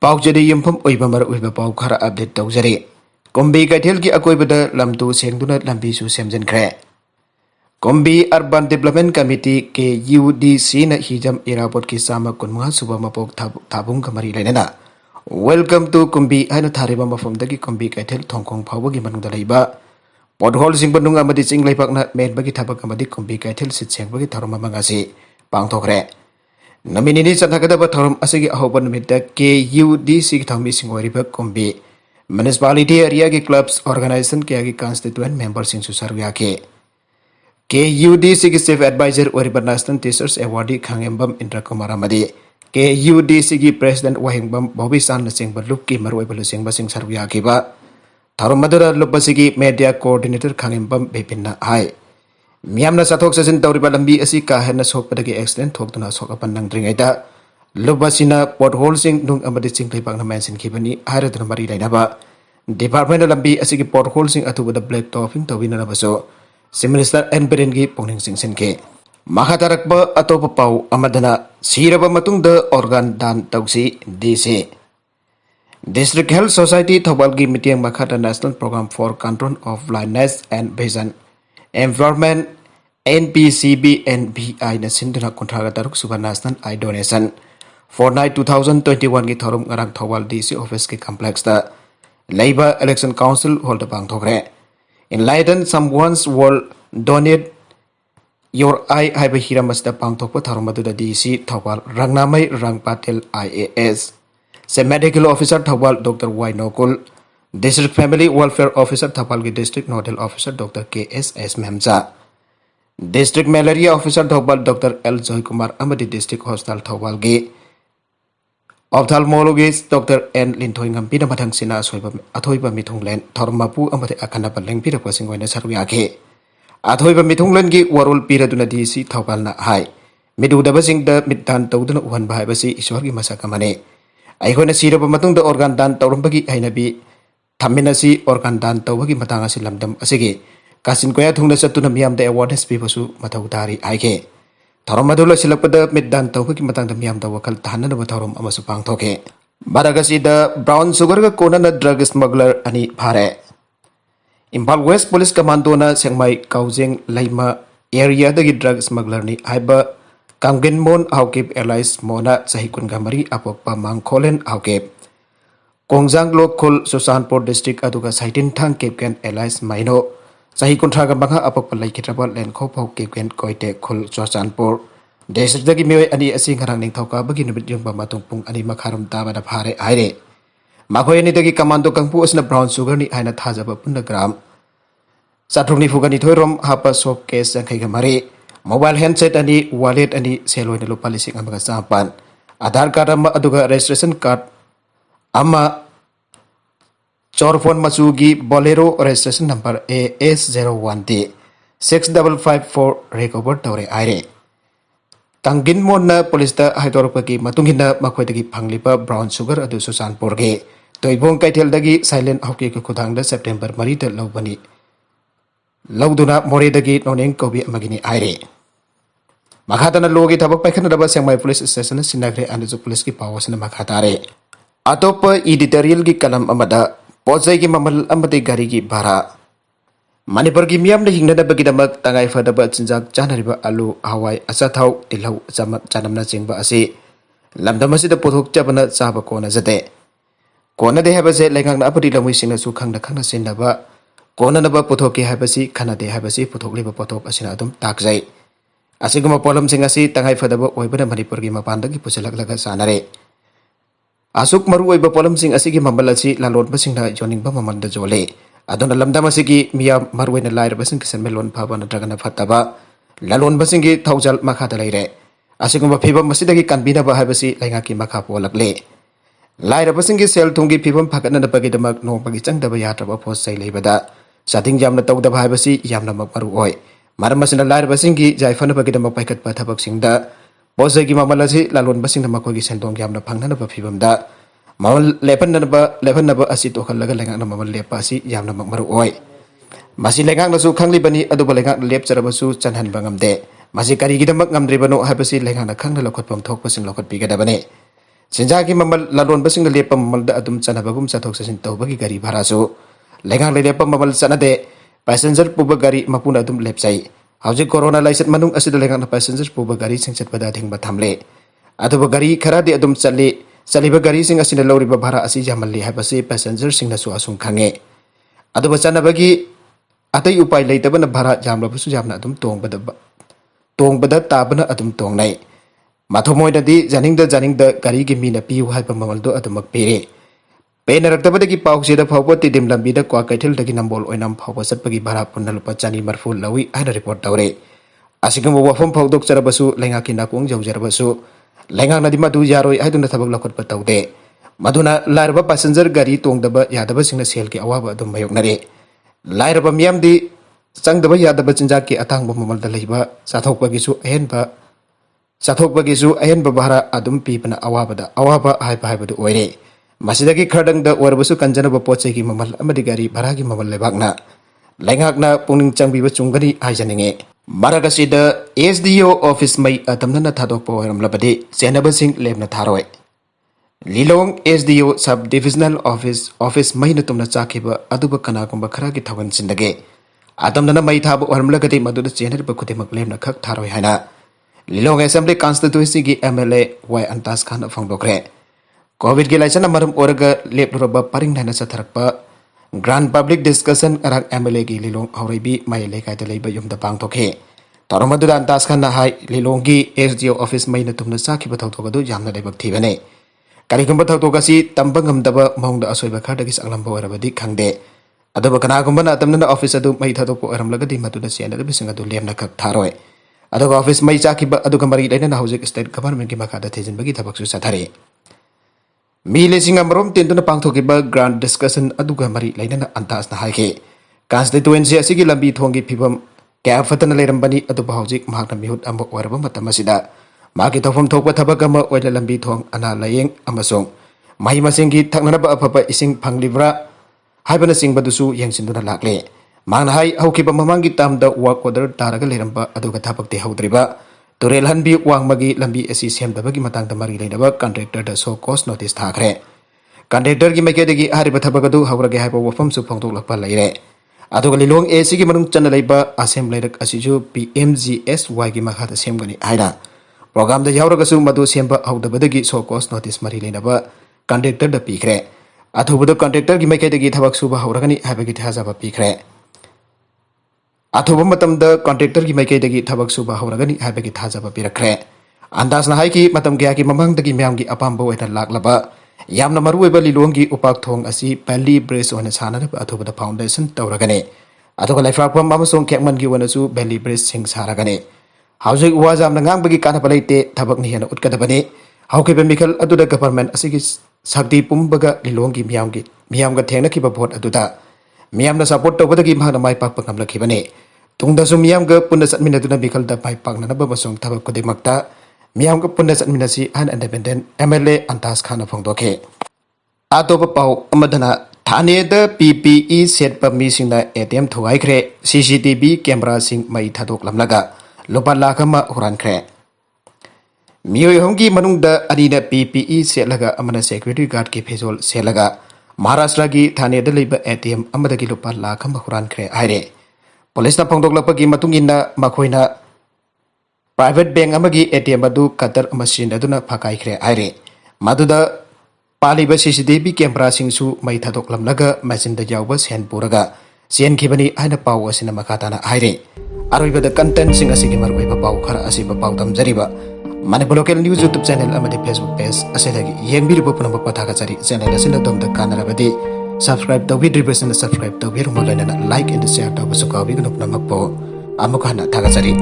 पाउचरी युमफम ओइबा मर ओइबा पाउ खरा अपडेट तौजरे कुंभी कैथेल की अकोइबदा लमतु सेंगदुना लंबीसु सेमजनख्रे कुंभी अर्बन डेवलपमेंट कमिटी के यूडीसी न हिजम इरापोट की सामा कुनमुहा सुबा मपोक थाबुंग कमरी लेनेना वेलकम टू कुंभी हाइना थारेबा मफमदगी कुंभी कैथेल थोंखोंग फावबगी मनुंगदा लेबा पोटहोल सिंग बनुंग अमदी चिंग लेपाकना मेनबगी थाबक अमदी कुंभी कैथेल सिट सेंगबगी थरम मंगासी पांगथोखरे नमिनी चथागदब थरम असगी अहोबन मिद के यूडीसी की थमी सिंगोरिब कुंभी म्युनिसिपालिटी एरिया के क्लब्स ऑर्गेनाइजेशन के आगे कॉन्स्टिट्यूएंट मेंबर सिंह सुसरविया के यूडीसी की चीफ एडवाइजर ओरिब national teachers awardee Khangembam Indra Kumar अमदी के यूडीसी की प्रेसिडेंट वाहिंगबम बॉबी सान सिंह लुप की मरुइबल सिंह सिंह सरविया थरम मदुरा लुपसिगी मीडिया कोऑर्डिनेटर खांगेंबम बेपिन्ना हाय मियामना साथोक सजिन तौरिबा लंबी असी का हेन सोकपदगी एक्सीडेंट थोकदुना सोकपन नंद्रिङैदा लुबसिना पोटहोल सिंग नुंग अमदी चिंगलेपाकना मेंशनखिबनी हायरदुना मरी लैनबा डिपार्टमेंट लंबी असिगी पोटहोल सिंग अथुबदा ब्लैक टॉपिंग तौबिनबसो चीफ मिनिस्टर एन बिरेन की पोंगनिंग सिंगसनके मखातारकब अतोप पाउ अमदना सीरब मतुंगदा ऑर्गन दान तौसी DC district health society Thoubal की मीटिंग मखाता national programme for control of blindness and vision environment NPCBNBI न सिंधुना कुंथ्रागा तरुक सुबह नेशनल आई डोनेशन फोरनाइट 2021 की थौरम ngarang थौबाल डीसी ऑफिस के कॉम्प्लेक्स दा लेबा इलेक्शन काउंसिल होल्ड पांगथोखरे enlighten someone's world donate your eye हाइब हिरामसदा पांगथोकप थौरम मदुदा DC Thoubal Rangnamei Rang Peter IAS से medical officer Thoubal doctor Y Nokul district family welfare officer Thoubal की district nodal officer doctor KSS Memja district malaria officer Thoubal doctor L Joy Kumar अमदी district hospital Thoubal के ऑप्थाल्मोलॉजिस्ट डॉक्टर N लिंथोइंगम पिना मथंग सिना अथोइबा मिथुंगलेन थौरमपु अमदी अखनबा लेंपिरप सिंगोइना सरवियाखे अथोइबा मिथुंगलेन की वरोल पिरदुना डीसी थौबालना हाय मिदुदबा सिंगदा मिदान तौदुना उहनबा हाइबसी ईश्वर की मसक अमने अइखोना सिरब मतुंगदा ऑर्गन दान तौरमबगी हैनबी थमिनसी ऑर्गन दान तौबगी मतांग असि लमदम असिगे कासिन कोया थुंगना चतुना मियामदा अवार्ड्स पीबसु मथौ तारी आइखे थौरम मधुला सिलपदा मिदान तौबगी मतांगदा मियामदा वखल ताहननबा थौरम अमसु पांगथोके बारागसीदा ब्राउन शुगर का कोनना ड्रग स्मगलर अनि फारे इम्फाल वेस्ट पुलिस कमांडोना सेंगमाई काउजिंग लैमा एरिया दगी ड्रग स्मगलर नि हाइबा कांगेन मोन हाउकेप एलाइस मोना सही कुनगा मरी अपोकपा मांगखोलेन हाउकेप कोंगजांग लोखुल सुसानपुर डिस्ट्रिक्ट अदुगा साइटिन थांग केपकेन एलाइस माइनो सही कुंथ्रागा मखा अपक लैखित्रबा लेनखो फाउ केपकेन कोइटे खुल सुसानपुर डिस्ट्रिक्ट की मियोय अनि असि ngरang निंगथौका बगी नुबित युंबा मतुंग पुंग अनि मखारम ताबदा फारे हाइरे मखोय अनि दगी कमांडो कंपु असना ब्राउन शुगर नि हाइना थाजबा पुन्ना ग्राम चाथुंगनि फुगानि थोरम हापा सोप केस जंखैगा मरे मोबाइल हैंडसेट अनि वॉलेट अनि सेलोइन लुपा लिसिंग अमगा चापान आधार कार्ड अमा अदुगा रजिस्ट्रेशन कार्ड अमा चोरफोन मचुगी Bolero registration number AS01D 6554 recover तौरे आइरे कांगिन मोन पुलिस हाइदोरपकी मतुंगिना मखोयदगी फंगलिबा ब्राउन शुगर अदु सुसानपुर के तोइबोंग कैथेलदगी साइलेंट हॉकी के खुदांगदा सेप्टेम्बर 3 लौबनी लौदुना मोरेदगी नोनेंग कोबी अमगिनी आइरे मखातना लोगी थबक पाइखनदबा सेंगमाई पुलिस स्टेशन सिनाग्रे अनजु पुलिस की पावसना मखातारे अतोप एडिटोरियल की कलम अमदा पोजै की ममल अमदे गाड़ी की भाड़ा मणिपुर की मियाम ने हिंगनबगीदमक तंगाई फदबा चिंजाक चानरिबा आलू हवाई अचाथाव तिलौ चानमना चिंबा असी लमदमसिदा पोथोक चबना चाबा कोना जते कोना दे हाबसे लेंगांना अपदि लमुइसिंना सु खंगना खंगना सिनबा कोना नबा पोथोके हाबसी खना दे हाबसी पोथोकलिबा पोथोक असिना अदुम ताकजै असिगुमा पोलम सिंग असि तंगाई फदबा ओइबना मणिपुर की मपानदगी पुसलगलगा सानरे असुक मरु ओइबा पोलम सिंग असिगी ममल असि लालोनबा सिंगना जोनिंगबा ममलदा जोले अदुना लमदम असिगी मिया मरुइना लाइरबा सिंग सनमेलोन फाबा नत्रगना फतबा लालोनबा सिंगी थौजल मखादा लैरे असिगुमा फिबम मसिदगी कानबिनबा हाबसी लैंगा की मखा पोलकले लाइरबा सिंगी सेल थुंगी फिबम फगननबगीदमक नोंबगी चंगदबा यात्रबा पोस सै लैबदा साथिंग यामना तौदबा हाबसी यामना मरु ओय मरम असना लाइरबा सिंगी जायफनबगीदमक पाइकटबा थबक सिंगदा पोजै की ममल असि लालोनबा सिंगना मखोगी सेंदोंग यामना फंगनबा फिबमदा ममल लेफनबा असि तोखलगा लेंगांना ममल लेपा असि यामना मरु ओय मसी लेंगांनासु खंगलिबनी अदुबा लेंगां लेपचरबसु चनहनबा ngamde Masih करिगिदमक ngamद्रिबनो हाबसी लेंगांना खंगना लखोतपम थोकपसिंग लखोतपिगदबने Sinjaki mamal lalon basing lepa mamal da adum chana bagum chathok sasin tawbagi gari bhara su lengang lepa mamal sanade passenger puba gari mapuna adum lepsai hauji corona laiset manung asida lengang na passenger puba gari sing chatpada thingba thamle aduba gari khara de adum chaliba gari sing asina loriba bhara asi jamalli habase passenger sing nasu asung khange aduba chana bagi atai upai leitabana bhara jamla busu jamna adum tongbada tabana adum tongnai Mathomoy di janing da gari gi mina piu hai pa mamal do adamak pere pe narakta bada gi pau sida phawpo ti dim lambi da kwa kaithil da gi nambol oinam phawpo satpa gi bhara punna lupa chani marfu lawi ana report tawre asigam wafam phawdok charabasu lenga ki nakung jawjarabasu lenga nadi madu yaroi haiduna thabak lakot pa tawde maduna lairba passenger gari tongdaba yadaba singna sel ki awaba dum mayok nare lairba miyam di changdaba yadaba chinjak ki atangba mamal da leiba sathokpa gi su ahenba Sathokpagisu ayan babahara adum pipana awaba haibadu oire masidagi khardang da warbasu kanjana bapoche gi mamal amadi gari baragi mamal lebakna lengakna pungning changbiba chungani haijaninge maragasi da SDO office mai atamna na thadok poram labade senaba sing lebna tharoi Lilong SDO sub divisional office mai na tumna chakiba aduba kana kumba khara gi thawan sindage atamna na mai thaba waram lagade maduda chener ba khudemak lebna khak tharoi haina Lilong Assembly Constituency gi MLA Y Antas Khan Fangdokre COVID gi laisana marum oraga lepluraba paring nana satharakpa Grand Public Discussion arang MLA gi Lilong Auribi mai lekai da leiba yumda pangtokhe Taromadu Antas Khan na hai Lilong gi SDO office mai na tumna sakhi bathokadu jamna lebak thibane Karigumba thokasi tambangam daba maungda asoiba khada gi sanglamba warabadi khangde adaba kana gumba na tamna office adu mai thadok aram lagadi matuda sena bising adu lemna khak tharoi Aduga office mai chakiba aduga mari laina hauzik state government ki makada thejin bagi thabaksu sathare mi lesing amrom tenduna pangthokiba grand discussion aduga mari laina antas na haike constituency asigi lambi thongi phibam kya fatana lerambani aduba hauzik mahakna mihut amba waraba matamasida magi thofam thokpa thabak ama oila lambi thong ana layeng amasong mahi masingi thaknanaba afapa ising phanglibra haibana singbadusu yengsinduna lakle Mangna hai haukiba mamangi tamda work order taraga leramba aduga thapakte haudriba turel hanbi wangmagi lambi asi semdabagi matangda mari leinaba contractor da so cost notice thakre contractor gi makedegi hariba thabagadu haurage haiba wafam su phongdok lakpa leire aduga lilong AC gi manung chana leiba assembly rak asiju PMGSY gi makhada semgani haida program da yauraga su madu semba haudabadagi so cost notice mari leinaba contractor da pikre athubudo contractor gi makedegi thabak suba hauragani habagi thajaba pikre Athuba matamda contractor gi maikaidagi thabak suba hauragani haibagi thajaba pirakre andasna haiki matam gya ki mamangdagi myamgi apamba oida laklaba yamna marueba lilongi upak thong asi Pali Bridge ona sanana athuba foundation tawragane athuga laifrapam amasong kekman gi wanasu Pali Bridge sing saragane haujik wajam na ngangbagi kana palaite thabak ni hena utkadabane haukibe mikal aduda government asigi sakti pumbaga lilongi myamga thengna kiba vote aduda Miyamna support tawbadagi mahana mai pakpa ngamlakhibane tungdasu miyamga punna satminaduna bikhalda mai paknanaba masong thabak kudimakta miyamga punna satminasi an independent MLA Antas Khan phongdokhe atoba pau amadana thane da PPE set pa mi singna ATM thuaikhre CCTV camera sing mai thadok lamlaga lopa lakhama hurankhre miyoi homgi manungda anina PPE set laga amana security guard ki phejol selaga Maharashtra gi thane da leiba ATM amadagi lupa lakham huran khre aire police na phongdok lapagi matungina makhoina private bank amagi ATM adu qatar machine aduna phakai khre aire maduda paliba CCTV camera singsu mai thadok lamlaga machine da yawba sen puraga sen khibani aina pau asina makatana aire aroiba da content sing asigi marwaiba pau khara asiba pau tamjariba Manipur local news YouTube channel amadi Facebook page aselagi yengbiribo punamba pathaga chari channel asina domda kanarabadi subscribe tawbidribasana subscribe tawbirumo lainana like and share tawbasu kawbi gunupna makpo amukana thaga chari